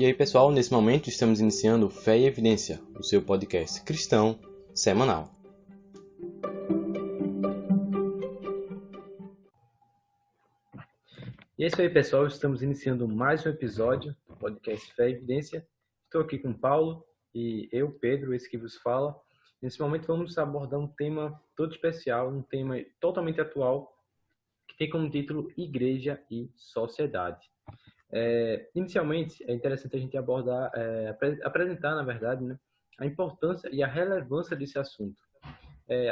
E aí, pessoal, nesse momento estamos iniciando Fé e Evidência, o seu podcast cristão semanal. E é isso aí, pessoal. Estamos iniciando mais um episódio do podcast Fé e Evidência. Estou aqui com o Paulo e eu, Pedro, esse que vos fala. Nesse momento vamos abordar um tema todo especial, um tema totalmente atual, que tem como título Igreja e Sociedade. Inicialmente, é interessante a gente abordar, apresentar, na verdade, né, a importância e a relevância desse assunto.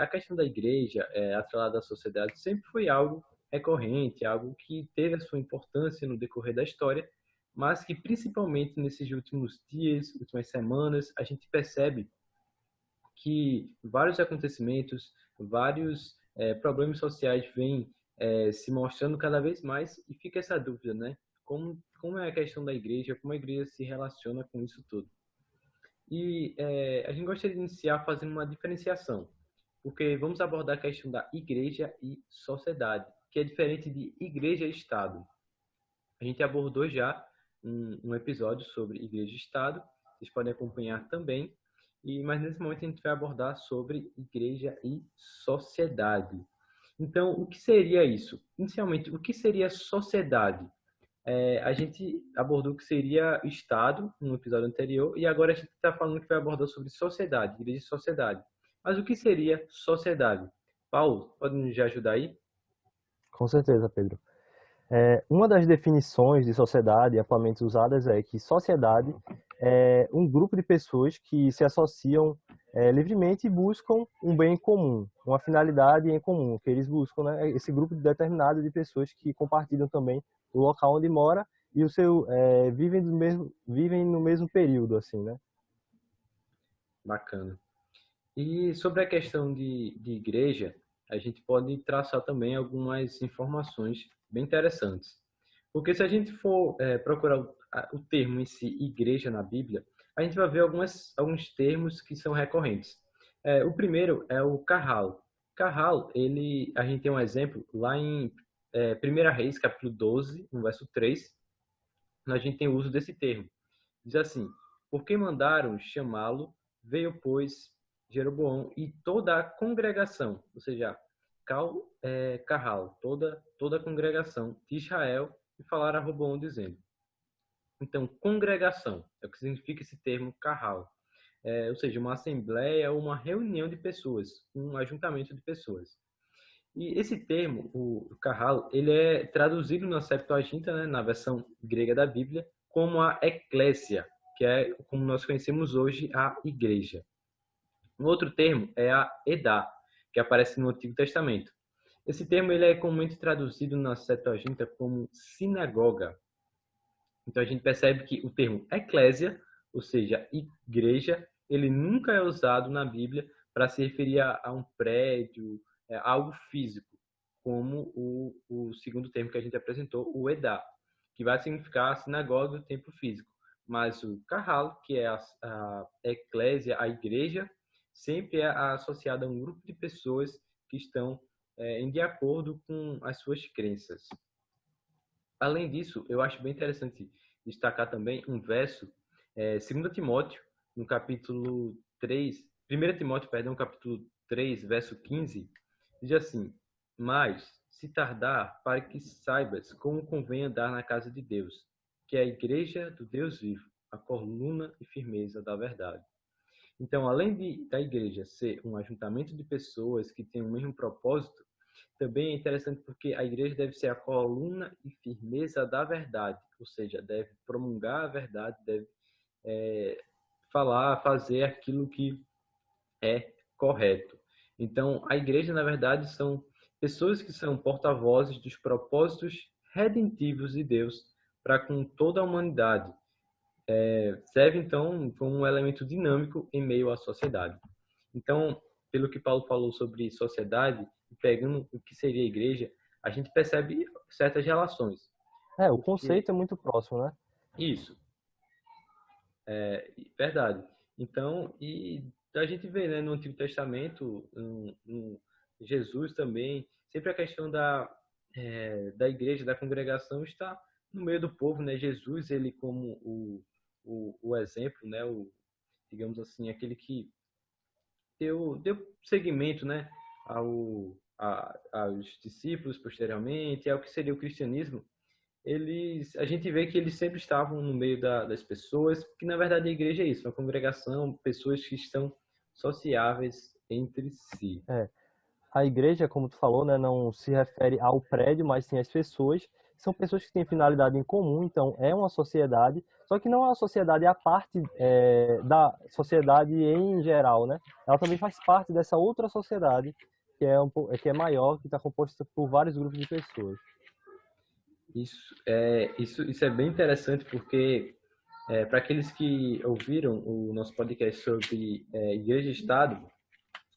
A questão da igreja, atrelada à sociedade, sempre foi algo recorrente, algo que teve a sua importância no decorrer da história, mas que principalmente nesses últimos dias, últimas semanas, a gente percebe que vários acontecimentos, vários problemas sociais vêm se mostrando cada vez mais e fica essa dúvida, né? Como é a questão da igreja, como a igreja se relaciona com isso tudo. E a gente gostaria de iniciar fazendo uma diferenciação, porque vamos abordar a questão da igreja e sociedade, que é diferente de igreja e Estado. A gente abordou já um episódio sobre igreja e Estado, vocês podem acompanhar também, mas nesse momento a gente vai abordar sobre igreja e sociedade. Então, o que seria isso? Inicialmente, o que seria sociedade? A gente abordou o que seria Estado no episódio anterior e agora a gente está falando que vai abordar sobre sociedade, igreja e sociedade. Mas o que seria sociedade? Paulo, pode nos ajudar aí? Com certeza, Pedro. Uma das definições de sociedade atualmente usadas é que sociedade é um grupo de pessoas que se associam livremente e buscam um bem em comum, uma finalidade em comum, que eles buscam, né? Esse grupo determinado de pessoas que compartilham também o local onde mora e vivem no mesmo período, assim, né? Bacana. E sobre a questão de igreja, a gente pode traçar também algumas informações bem interessantes. Porque se a gente for procurar o termo em si, igreja na Bíblia, a gente vai ver alguns termos que são recorrentes. O primeiro é o Carral. Carral, a gente tem um exemplo lá em 1 Reis, capítulo 12, no verso 3, a gente tem o uso desse termo. Diz assim: porque mandaram chamá-lo, veio, pois, Jeroboão e toda a congregação, ou seja, Carral, toda a congregação de Israel, e falaram a Roboão dizendo. Então, congregação é o que significa esse termo Carral. Ou seja, uma assembleia ou uma reunião de pessoas, um ajuntamento de pessoas. E esse termo, o Carral, ele é traduzido na Septuaginta, né, na versão grega da Bíblia, como a eclésia, que é como nós conhecemos hoje a igreja. Um outro termo é a edá, que aparece no Antigo Testamento. Esse termo ele é comumente traduzido na Septuaginta como sinagoga. Então a gente percebe que o termo eclésia, ou seja, igreja, ele nunca é usado na Bíblia para se referir a um prédio, algo físico, como o segundo termo que a gente apresentou, o edá, que vai significar a sinagoga do templo físico. Mas o kahal, que é a eclésia, a igreja, sempre é associada a um grupo de pessoas que estão em de acordo com as suas crenças. Além disso, eu acho bem interessante destacar também um verso, 2 Timóteo, no capítulo 3, 1 Timóteo, perdão, capítulo 3, verso 15, diz assim: mas, se tardar, para que saibas como convém andar na casa de Deus, que é a igreja do Deus vivo, a coluna e firmeza da verdade. Então, além da igreja ser um ajuntamento de pessoas que têm o mesmo propósito, também é interessante porque a igreja deve ser a coluna e firmeza da verdade, ou seja, deve promulgar a verdade, deve fazer aquilo que é correto. Então, a igreja, na verdade, são pessoas que são porta-vozes dos propósitos redentivos de Deus para com toda a humanidade. Serve, então, como um elemento dinâmico em meio à sociedade. Então, pelo que Paulo falou sobre sociedade, pegando o que seria a igreja, a gente percebe certas relações. O conceito é muito próximo, né? Isso, verdade. Então, e a gente vê, né, no Antigo Testamento, no Jesus também, sempre a questão da igreja, da congregação, está no meio do povo, né? Jesus, ele como o exemplo, né? Digamos assim, aquele que deu seguimento, né? Aos discípulos posteriormente, ao que seria o cristianismo. A gente vê que eles sempre estavam no meio das pessoas, que na verdade a igreja é isso, uma congregação, pessoas que estão sociáveis entre si. A igreja, como tu falou, né, não se refere ao prédio, mas sim às pessoas. São pessoas que têm finalidade em comum, então é uma sociedade, só que não é uma sociedade à parte da sociedade em geral, né? Ela também faz parte dessa outra sociedade que é maior, que está composta por vários grupos de pessoas. Isso é bem interessante porque para aqueles que ouviram o nosso podcast sobre igreja e Estado,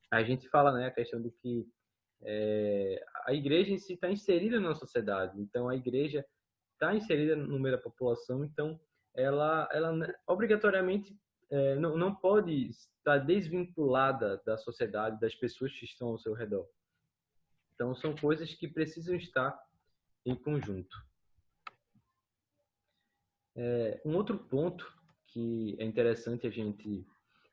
a gente fala, né, a questão do que a igreja em si está inserida na sociedade. Então, a igreja está inserida no meio da população. Então, ela obrigatoriamente não pode estar desvinculada da sociedade, das pessoas que estão ao seu redor. Então, são coisas que precisam estar em conjunto. Um outro ponto que é interessante a gente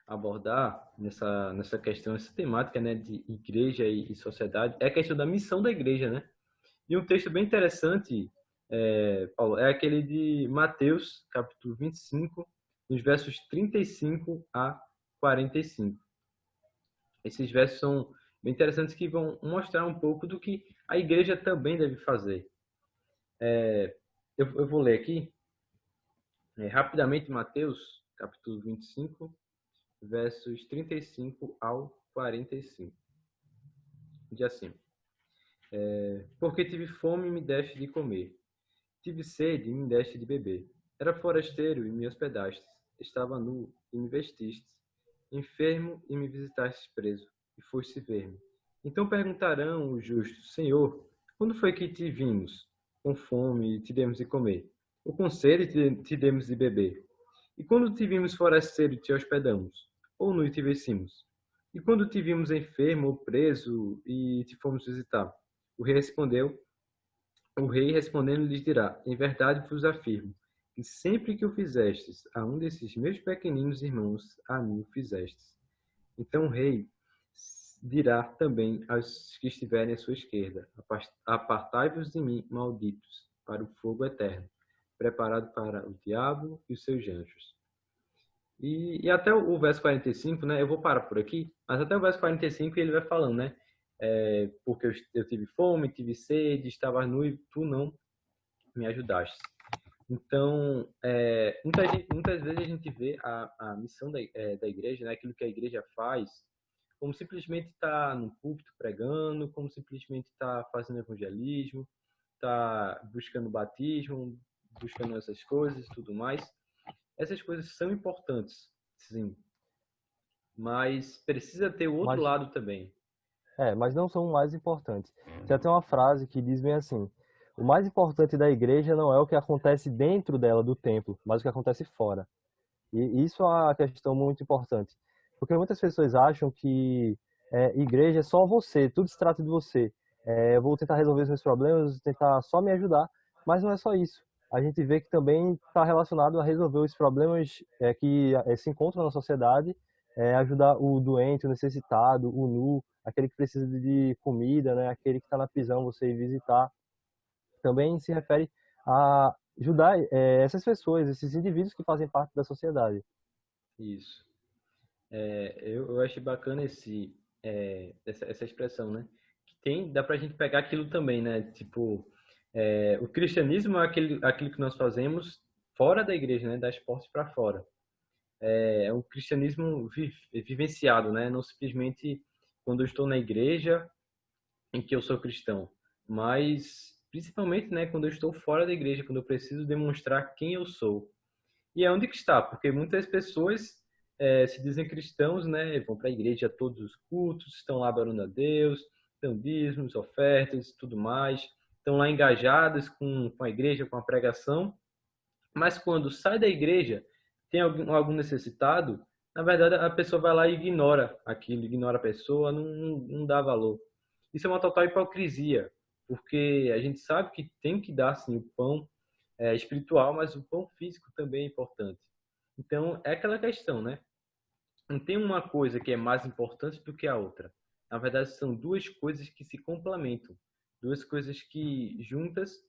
abordar nessa questão, essa temática, né, de igreja e sociedade, é a questão da missão da igreja, né? E um texto bem interessante, Paulo, é aquele de Mateus, capítulo 25, nos versos 35 a 45. Esses versos são bem interessantes que vão mostrar um pouco do que a igreja também deve fazer. Eu vou ler aqui, rapidamente, Mateus, capítulo 25, versos 35 ao 45. Diz assim: porque tive fome e me deste de comer, tive sede e me deste de beber. Era forasteiro e me hospedastes, estava nu e me vestistes, enfermo e me visitastes preso, e foste ver-me. Então perguntarão os justos: Senhor, quando foi que te vimos com fome e te demos de comer? Ou com sede e te demos de beber? E quando te vimos forasteiro e te hospedamos? Ou nu e te vestimos? E quando te vimos enfermo ou preso e te fomos visitar? O rei respondeu, o rei respondendo lhes dirá: em verdade vos afirmo, que sempre que o fizestes a um desses meus pequeninos irmãos, a mim o fizestes. Então o rei dirá também aos que estiverem à sua esquerda: apartai-vos de mim, malditos, para o fogo eterno, preparado para o diabo e os seus anjos. E até o verso 45, né? Eu vou parar por aqui, mas até o verso 45 ele vai falando, né? Porque eu tive fome, tive sede, estava nu e tu não me ajudaste. Então, muitas vezes a gente vê a missão da igreja, né? Aquilo que a igreja faz, como simplesmente estar no púlpito pregando, como simplesmente estar fazendo evangelismo, estar buscando batismo, buscando essas coisas e tudo mais. Essas coisas são importantes, sim, mas precisa ter o outro Mas, lado também. mas não são o mais importantes. Já tem uma frase que diz bem assim: o mais importante da igreja não é o que acontece dentro dela, do templo, mas o que acontece fora. E isso é uma questão muito importante, porque muitas pessoas acham que igreja é só você, tudo se trata de você. Eu vou tentar resolver os meus problemas, tentar só me ajudar, mas não é só isso. A gente vê que também está relacionado a resolver os problemas que se encontram na sociedade, ajudar o doente, o necessitado, o nu, aquele que precisa de comida, né? Aquele que está na prisão, você ir visitar. Também se refere a ajudar essas pessoas, esses indivíduos que fazem parte da sociedade. Isso. Eu achei bacana essa expressão, né? Dá pra gente pegar aquilo também, né? Tipo, o cristianismo é aquilo que nós fazemos fora da igreja, né? Das portas para fora. É um cristianismo vivenciado, né? Não simplesmente quando eu estou na igreja em que eu sou cristão, mas principalmente, né? Quando eu estou fora da igreja, quando eu preciso demonstrar quem eu sou. E é onde que está, porque muitas pessoas se dizem cristãos, né? Vão para a igreja a todos os cultos, estão lá adorando a Deus, dão dízimos, ofertas e tudo mais, estão lá engajadas com a igreja, com a pregação, mas quando sai da igreja, tem algum necessitado, na verdade a pessoa vai lá e ignora aquilo, ignora a pessoa, não dá valor. Isso é uma total hipocrisia, porque a gente sabe que tem que dar sim o pão espiritual, mas o pão físico também é importante. Então, é aquela questão, né? Não tem uma coisa que é mais importante do que a outra. Na verdade, são duas coisas que se complementam. Duas coisas que juntas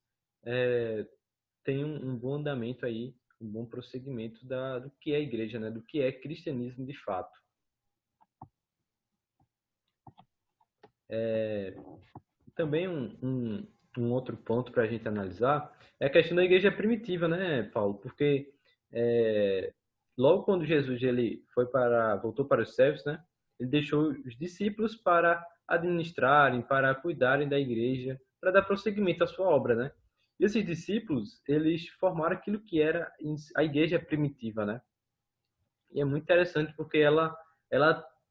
têm um bom andamento aí, um bom prosseguimento do que é a igreja, né? Do que é cristianismo de fato. Também um outro ponto para a gente analisar é a questão da igreja primitiva, né, Paulo? Porque logo quando Jesus ele voltou para os céus, né? Ele deixou os discípulos para administrarem, para cuidarem da igreja, para dar prosseguimento à sua obra, né? E esses discípulos, eles formaram aquilo que era a igreja primitiva, né? E é muito interessante porque ela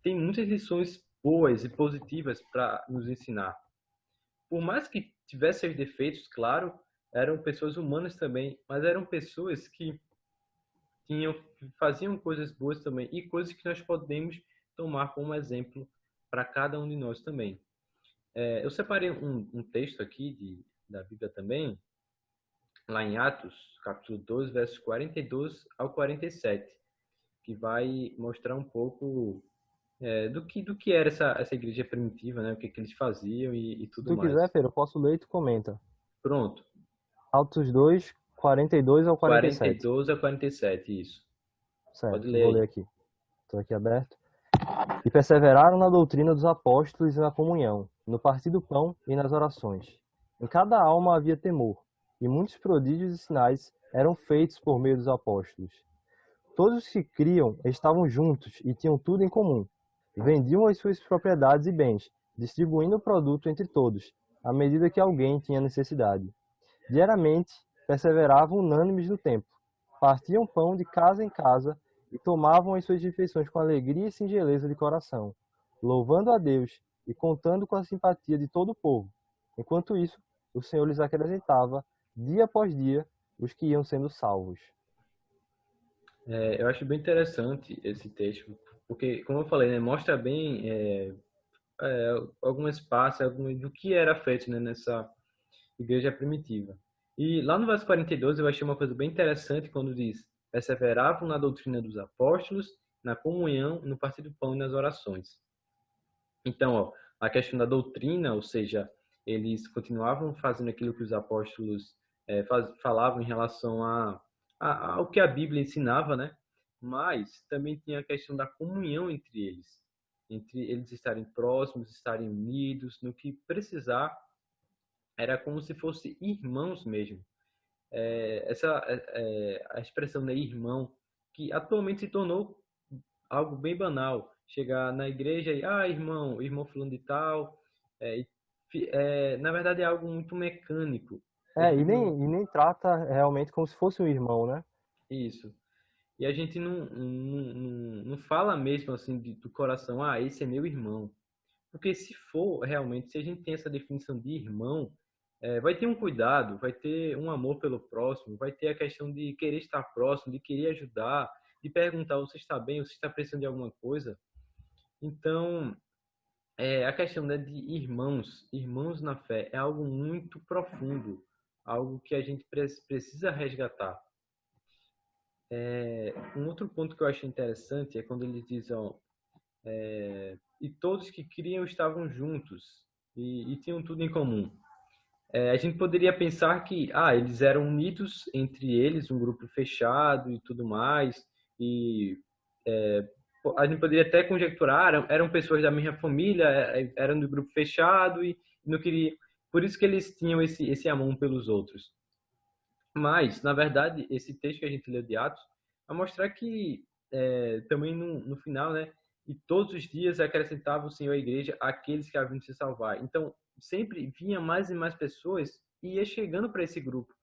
tem muitas lições boas e positivas para nos ensinar. Por mais que tivesse seus defeitos, claro, eram pessoas humanas também, mas eram pessoas que faziam coisas boas também e coisas que nós podemos tomar como exemplo para cada um de nós também. Eu separei um texto aqui da Bíblia também, lá em Atos, capítulo 12, versos 42 ao 47, que vai mostrar um pouco do que era essa igreja primitiva, né? O que eles faziam e Se tudo tu mais. quiser, Pedro, eu posso ler e tu comenta. Pronto. Atos 2, 42 ao 47. 42 a 47, isso. Pode Certo, ler vou aí. ler aqui. Estou aqui aberto. E perseveraram na doutrina dos apóstolos e na comunhão, no partir do pão e nas orações. Em cada alma havia temor, e muitos prodígios e sinais eram feitos por meio dos apóstolos. Todos os que criam estavam juntos e tinham tudo em comum. Vendiam as suas propriedades e bens, distribuindo o produto entre todos, à medida que alguém tinha necessidade. Diariamente, perseveravam unânimes no templo, partiam pão de casa em casa e tomavam as suas refeições com alegria e singeleza de coração, louvando a Deus e contando com a simpatia de todo o povo. Enquanto isso, o Senhor lhes acrescentava, dia após dia, os que iam sendo salvos. Eu acho bem interessante esse texto, porque, como eu falei, né, mostra bem algumas partes do que era feito, né, nessa igreja primitiva. E lá no verso 42 eu achei uma coisa bem interessante quando diz: perseveravam na doutrina dos apóstolos, na comunhão, no partir do pão e nas orações. Então, ó, a questão da doutrina, ou seja, eles continuavam fazendo aquilo que os apóstolos falavam em relação ao que a Bíblia ensinava, né? Mas também tinha a questão da comunhão entre eles estarem próximos, estarem unidos, no que precisar, era como se fossem irmãos mesmo. A expressão de irmão, que atualmente se tornou algo bem banal. Chegar na igreja e, irmão fulano de tal. Na verdade é algo muito mecânico. E nem trata realmente como se fosse um irmão, né? Isso. E a gente não fala mesmo assim do coração, esse é meu irmão. Porque se for realmente, se a gente tem essa definição de irmão, vai ter um cuidado, vai ter um amor pelo próximo, vai ter a questão de querer estar próximo, de querer ajudar, de perguntar: você está bem, você está precisando de alguma coisa? Então, a questão, né, de irmãos na fé, é algo muito profundo, algo que a gente precisa resgatar. Um outro ponto que eu acho interessante é quando ele diz, e todos que criam estavam juntos e tinham tudo em comum. A gente poderia pensar que eles eram unidos entre eles, um grupo fechado e tudo mais, e a gente poderia até conjecturar, eram pessoas da mesma família, eram do grupo fechado e não queria, por isso que eles tinham esse amor um pelos outros. Mas, na verdade, esse texto que a gente leu de Atos vai mostrar que também no final, né, e todos os dias acrescentava o Senhor à igreja aqueles que haviam de se salvar. Então, sempre vinha mais e mais pessoas e ia chegando para esse grupo,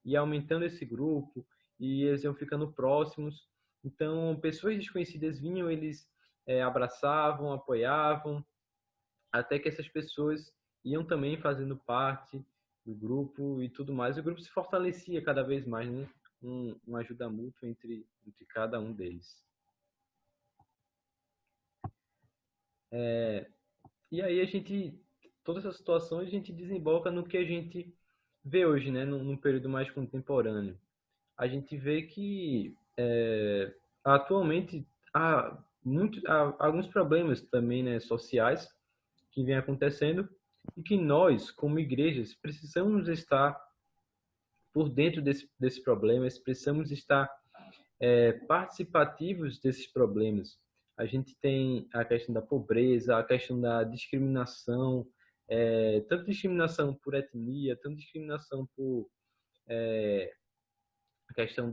ia aumentando esse grupo e eles iam ficando próximos. Então, pessoas desconhecidas vinham, eles abraçavam, apoiavam, até que essas pessoas iam também fazendo parte do grupo e tudo mais. O grupo se fortalecia cada vez mais, né? Uma ajuda mútua entre cada um deles. E aí todas essas situações a gente desemboca no que a gente vê hoje, né? Num período mais contemporâneo. A gente vê que atualmente há alguns problemas também, né, sociais que vêm acontecendo e que nós, como igrejas, precisamos estar por dentro desses problemas, precisamos estar participativos desses problemas. A gente tem a questão da pobreza, a questão da discriminação, tanto discriminação por etnia, tanto discriminação por a questão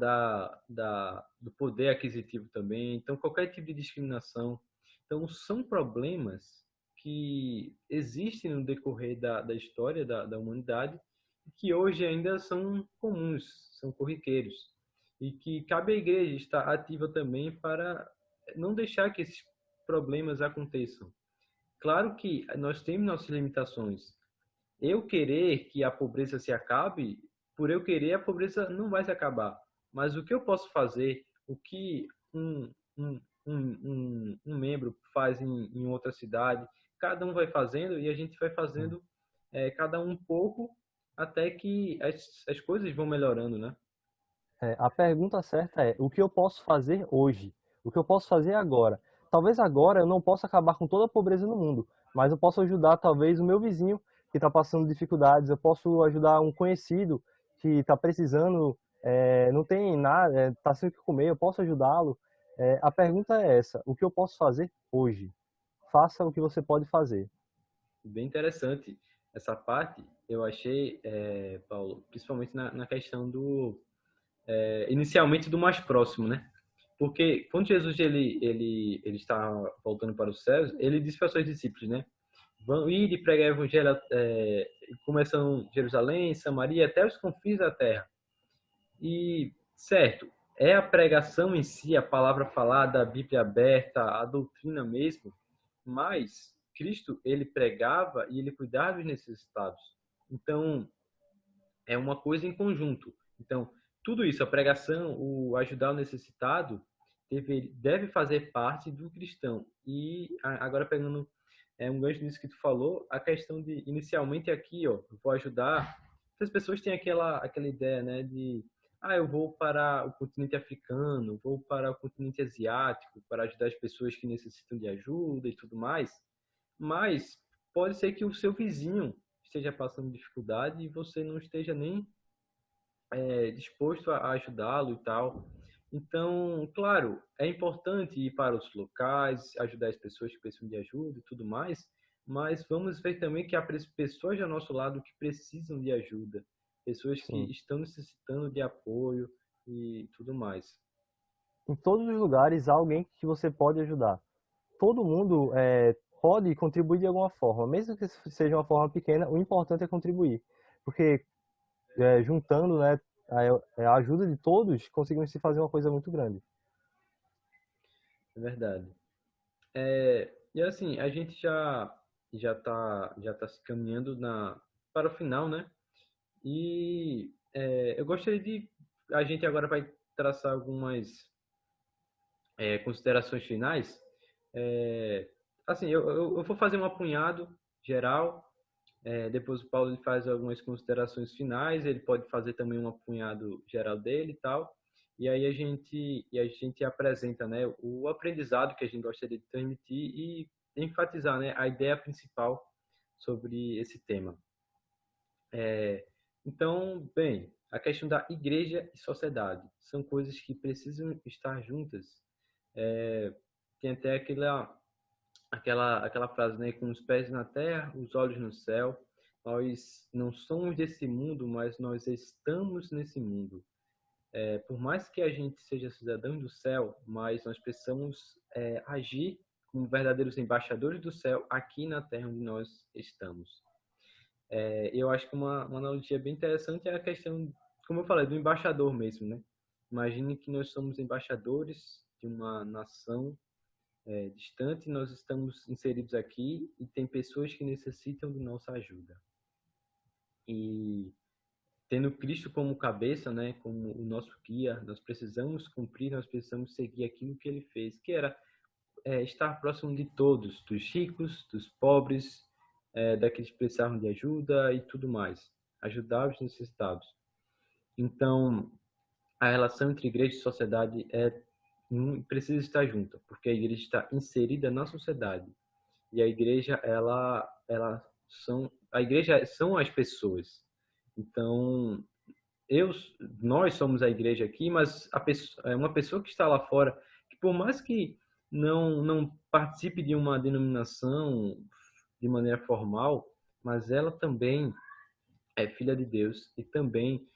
do poder aquisitivo também. Então, qualquer tipo de discriminação. Então, são problemas que existem no decorrer da história da humanidade e que hoje ainda são comuns, são corriqueiros. E que cabe à igreja estar ativa também para não deixar que esses problemas aconteçam. Claro que nós temos nossas limitações. Eu querer que a pobreza se acabe, por eu querer, a pobreza não vai se acabar. Mas o que eu posso fazer, o que um membro faz em outra cidade, cada um vai fazendo e a gente vai fazendo cada um pouco até que as coisas vão melhorando, né? A pergunta certa é: o que eu posso fazer hoje? O que eu posso fazer agora? Talvez agora eu não possa acabar com toda a pobreza no mundo, mas eu posso ajudar talvez o meu vizinho que está passando dificuldades, eu posso ajudar um conhecido que está precisando, não tem nada, está sem o que comer, eu posso ajudá-lo. A pergunta é essa: o que eu posso fazer hoje? Faça o que você pode fazer. Bem interessante essa parte, eu achei, Paulo, principalmente na questão inicialmente do mais próximo, né? Porque quando Jesus ele está voltando para os céus, ele disse para os seus discípulos, né? Vão ir e pregar o evangelho, começando em Jerusalém, Samaria, até os confins da terra. E, certo, é a pregação em si, a palavra falada, a Bíblia aberta, a doutrina mesmo, mas Cristo, ele pregava e ele cuidava dos necessitados. Então, é uma coisa em conjunto. Então, tudo isso, a pregação, o ajudar o necessitado, deve fazer parte do cristão. E agora pegando um gancho nisso que tu falou, a questão de, inicialmente aqui, ó, eu vou ajudar. As pessoas têm aquela ideia, né, de, eu vou para o continente africano, vou para o continente asiático, para ajudar as pessoas que necessitam de ajuda e tudo mais. Mas pode ser que o seu vizinho esteja passando dificuldade e você não esteja nem disposto a ajudá-lo e tal. Então, claro, é importante ir para os locais, ajudar as pessoas que precisam de ajuda e tudo mais, mas vamos ver também que há pessoas ao nosso lado que precisam de ajuda, pessoas que Sim. estão necessitando de apoio e tudo mais. Em todos os lugares há alguém que você pode ajudar. Todo mundo pode contribuir de alguma forma, mesmo que seja uma forma pequena, o importante é contribuir. Porque juntando, né, a ajuda de todos, conseguimos se fazer uma coisa muito grande. É verdade. E assim, a gente já tá se caminhando para o final, né? E eu gostaria a gente agora vai traçar algumas considerações finais. Assim, eu vou fazer um apunhado geral, depois o Paulo ele faz algumas considerações finais, ele pode fazer também um apunhado geral dele e tal. E aí a gente apresenta, né, o aprendizado que a gente gostaria de transmitir e enfatizar, né, a ideia principal sobre esse tema. Então, bem, a questão da igreja e sociedade são coisas que precisam estar juntas. Tem até aquela frase, né, com os pés na terra, os olhos no céu. Nós não somos desse mundo, mas nós estamos nesse mundo. Por mais que a gente seja cidadão do céu, mas nós precisamos agir como verdadeiros embaixadores do céu aqui na terra onde nós estamos. Eu acho que uma analogia bem interessante é a questão, como eu falei, do embaixador mesmo, né? Imagine que nós somos embaixadores de uma nação distante, nós estamos inseridos aqui e tem pessoas que necessitam de nossa ajuda. E tendo Cristo como cabeça, né, como o nosso guia, nós precisamos cumprir, nós precisamos seguir aquilo que ele fez, que era estar próximo de todos, dos ricos, dos pobres, daqueles que precisavam de ajuda e tudo mais, ajudar os necessitados. Então, a relação entre igreja e sociedade é precisa estar junta, porque a igreja está inserida na sociedade. E a igreja, a igreja são as pessoas. Então, nós somos a igreja aqui, mas uma pessoa que está lá fora, que por mais que não participe de uma denominação de maneira formal, mas ela também é filha de Deus e também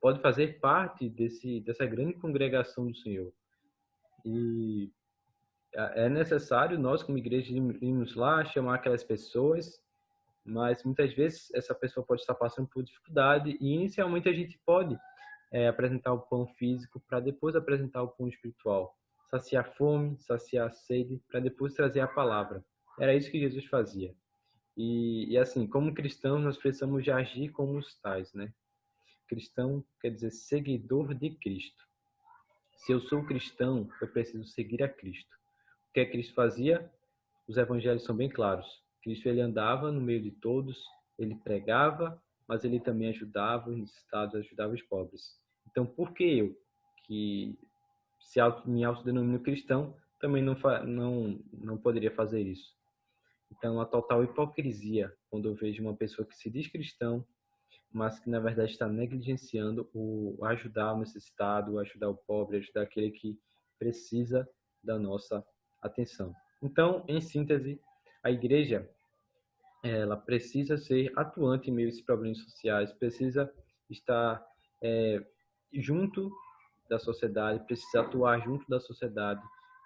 pode fazer parte dessa grande congregação do Senhor. E é necessário nós, como igreja, irmos lá, chamar aquelas pessoas, mas muitas vezes essa pessoa pode estar passando por dificuldade e inicialmente a gente pode apresentar o pão físico para depois apresentar o pão espiritual. Saciar a fome, saciar a sede, para depois trazer a palavra. Era isso que Jesus fazia. E assim, como cristãos, nós precisamos de agir como os tais, né? Cristão quer dizer seguidor de Cristo. Se eu sou cristão, eu preciso seguir a Cristo. O que Cristo fazia? Os evangelhos são bem claros. Cristo, ele andava no meio de todos, ele pregava, mas ele também ajudava os necessitados, ajudava os pobres. Então, por que eu, que me autodenomino cristão, também não poderia fazer isso? Então, a total hipocrisia quando eu vejo uma pessoa que se diz cristão, mas que na verdade está negligenciando o ajudar o necessitado, ajudar o pobre, ajudar aquele que precisa da nossa atenção. Então, em síntese, a igreja ela precisa ser atuante em meio a esses problemas sociais, precisa estar junto da sociedade, precisa atuar junto da sociedade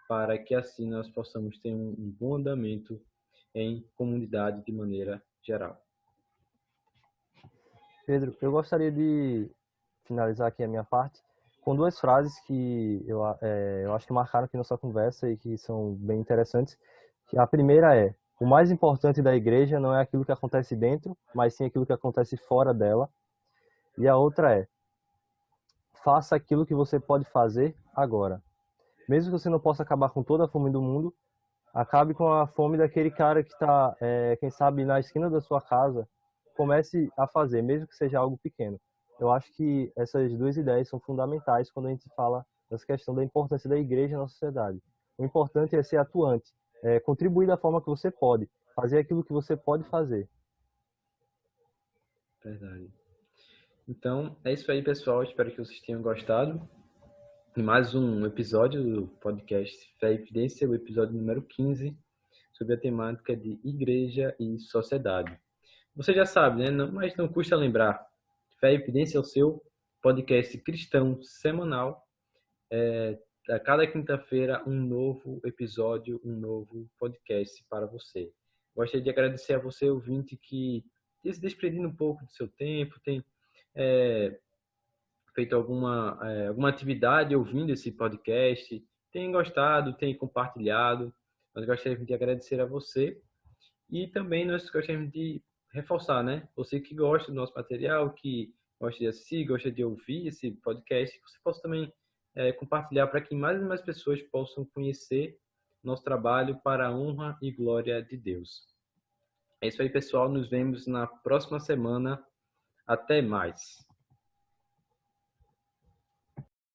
para que assim nós possamos ter um bom andamento em comunidade de maneira geral. Pedro, eu gostaria de finalizar aqui a minha parte com duas frases que eu acho que marcaram aqui nossa conversa e que são bem interessantes. A primeira é: o mais importante da igreja não é aquilo que acontece dentro, mas sim aquilo que acontece fora dela. E a outra é: faça aquilo que você pode fazer agora. Mesmo que você não possa acabar com toda a fome do mundo, acabe com a fome daquele cara que está, quem sabe, na esquina da sua casa. Comece a fazer, mesmo que seja algo pequeno. Eu acho que essas duas ideias são fundamentais quando a gente fala dessa questão da importância da igreja na sociedade. O importante é ser atuante, contribuir da forma que você pode, fazer aquilo que você pode fazer. Verdade. Então, é isso aí, pessoal. Espero que vocês tenham gostado de mais um episódio do podcast Fé e Evidência, o episódio número 15, sobre a temática de igreja e sociedade. Você já sabe, né? Mas não custa lembrar. Fé e Evidência é o seu podcast cristão semanal. A cada quinta-feira, um novo episódio, um novo podcast para você. Gostaria de agradecer a você, ouvinte, que tem se desprendido um pouco do seu tempo, tem feito alguma atividade ouvindo esse podcast, tem gostado, tem compartilhado. Nós gostaríamos de agradecer a você e também nós gostaríamos de reforçar, né? Você que gosta do nosso material, que gosta de assistir, gosta de ouvir esse podcast, você possa também compartilhar para que mais e mais pessoas possam conhecer nosso trabalho para a honra e glória de Deus. É isso aí, pessoal. Nos vemos na próxima semana. Até mais.